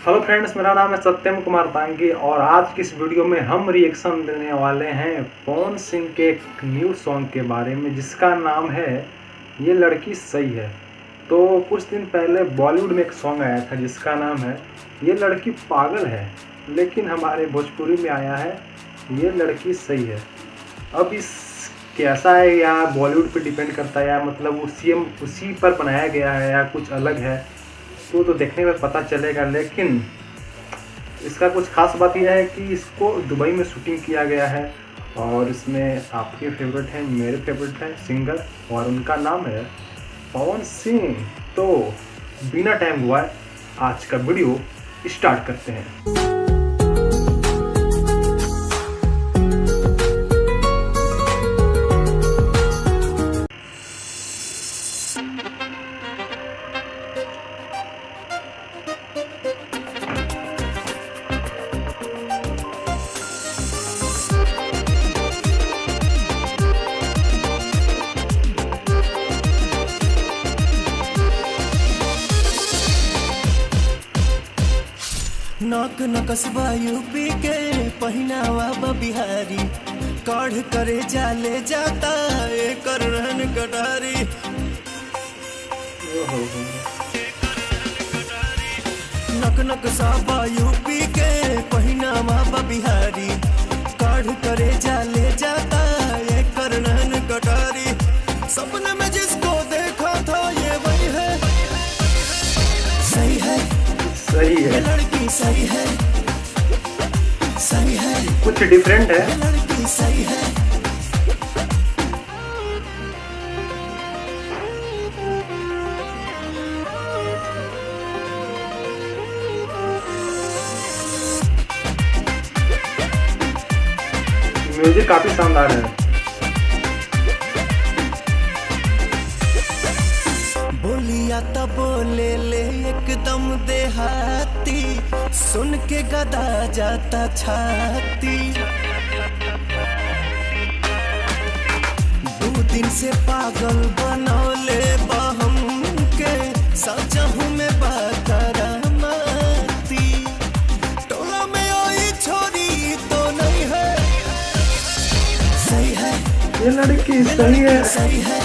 Hello friends, मेरा नाम है सत्यम कुमार तांगी और आज की इस वीडियो में हम रिएक्शन देने वाले हैं पवन सिंह के एक न्यू सॉन्ग के बारे में जिसका नाम है ये लड़की सही है। तो कुछ दिन पहले बॉलीवुड में एक सॉन्ग आया था जिसका नाम है ये लड़की पागल है, लेकिन हमारे भोजपुरी में आया है ये लड़की सही है। अब इस कैसा है या बॉलीवुड पे डिपेंड करता है या मतलब उसी पर बनाया गया है या कुछ अलग है तो देखने में पता चलेगा। लेकिन इसका कुछ खास बात यह है कि इसको दुबई में शूटिंग किया गया है और इसमें आपके फेवरेट हैं, मेरे फेवरेट हैं सिंगर और उनका नाम है पवन सिंह। तो बिना टाइम हुआ आज का वीडियो स्टार्ट करते हैं। नक नकसबा यूपी के पहिनावा बिहारी काढ़ करे जाले जाता एकर रहन कटारी। नक नकसबा यूपी के पहिनावा बिहारी काढ़ करे जाले जाता एकर रहन कटारी। सपने में जिसको देखा था ये वही है, सही है सही है, लड़की सही है, सही है, कुछ डिफरेंट है। लड़की सही है। म्यूजिक काफी शानदार है। बोलिया तब बोले ले एकदम देहाती, सुन के गदा जाता छाती। 2 दिन से पागल बनौले बहम के सजहू में बाकरामाती। टोला में आई छोरी तो नहीं है, सही है ये लड़की सही है, सही है,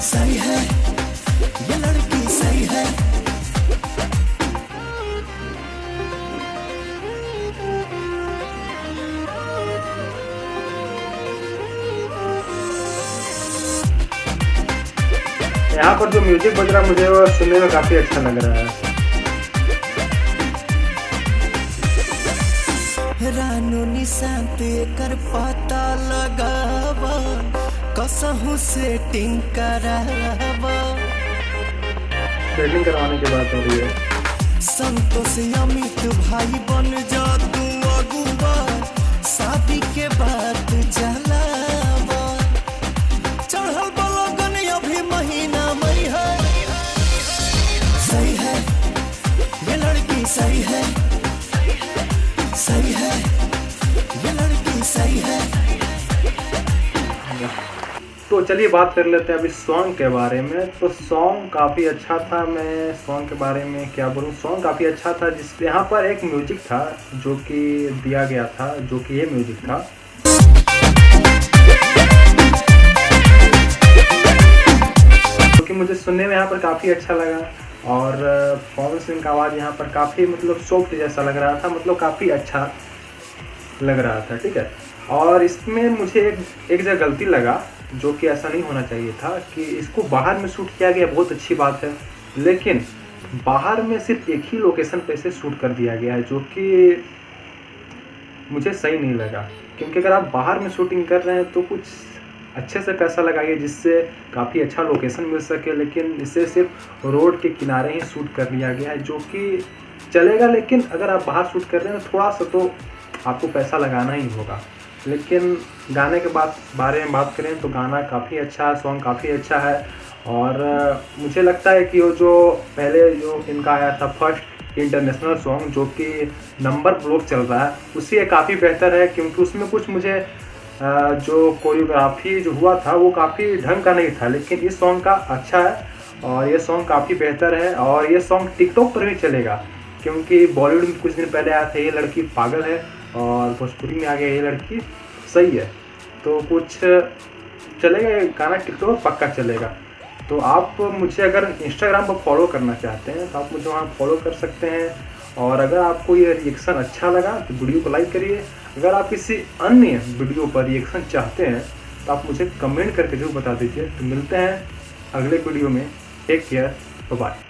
सही है, ये लड़की सही है। यहाँ पर जो म्यूजिक बज रहा मुझे वो सुनने में काफी अच्छा लग रहा है। रानू निशांत कर पता लगावा, कसहू सेटिंग करावा। सेटिंग करवाने की बात हो रही है। संतोष अमित भाई बन जा तू अगुआ, शादी के बाद जलावा। चढ़ल बलगन अभी महीना मई है, सही है, ये लड़की सही है, सही है, ये लड़की सही है। तो चलिए बात कर लेते हैं अभी सॉन्ग के बारे में। तो सॉन्ग काफ़ी अच्छा था। मैं सॉन्ग के बारे में क्या बोलूँ, सॉन्ग काफ़ी अच्छा था। जिस यहाँ पर एक म्यूजिक था जो कि दिया गया था, जो कि ये म्यूजिक था। जो कि मुझे सुनने में यहाँ पर काफ़ी अच्छा लगा और पवन सिंह का आवाज़ यहाँ पर काफ़ी मतलब सॉफ्ट जैसा लग रहा था, मतलब काफ़ी अच्छा लग रहा था। ठीक है। और इसमें मुझे एक जगह गलती लगा जो कि ऐसा नहीं होना चाहिए था कि इसको बाहर में शूट किया गया, बहुत अच्छी बात है, लेकिन बाहर में सिर्फ एक ही लोकेशन पे से शूट कर दिया गया है जो कि मुझे सही नहीं लगा। क्योंकि अगर आप बाहर में शूटिंग कर रहे हैं तो कुछ अच्छे से पैसा लगाइए जिससे काफ़ी अच्छा लोकेशन मिल सके, लेकिन इसे सिर्फ रोड के किनारे ही शूट कर लिया गया है जो कि चलेगा। लेकिन अगर आप बाहर शूट कर रहे हैं तो थोड़ा सा तो आपको पैसा लगाना ही होगा। लेकिन गाने के बारे में बात करें तो गाना काफ़ी अच्छा है, सॉन्ग काफ़ी अच्छा है और मुझे लगता है कि वो जो पहले जो इनका आया था फर्स्ट इंटरनेशनल सॉन्ग जो कि नंबर ब्लॉक चल रहा है उससे काफ़ी बेहतर है, क्योंकि उसमें कुछ मुझे जो कोरियोग्राफी जो हुआ था वो काफ़ी ढंग का नहीं था, लेकिन इस सॉन्ग का अच्छा है और ये सॉन्ग काफ़ी बेहतर है और ये सॉन्ग टिकटॉक पर भी चलेगा। क्योंकि बॉलीवुड में कुछ दिन पहले आया था ये लड़की पागल है, और भोजपुरी में आ गया ये लड़की सही है। तो कुछ चलेगा ये गाना, टिकटॉक पर पक्का चलेगा। तो आप मुझे अगर इंस्टाग्राम पर फॉलो करना चाहते हैं तो आप मुझे वहाँ फॉलो कर सकते हैं। और अगर आपको ये रिएक्शन अच्छा लगा तो वीडियो को लाइक करिए। अगर आप किसी अन्य वीडियो पर रिएक्शन चाहते हैं तो आप मुझे कमेंट करके जरूर बता दीजिए। तो मिलते हैं अगले वीडियो में। Take care, bye.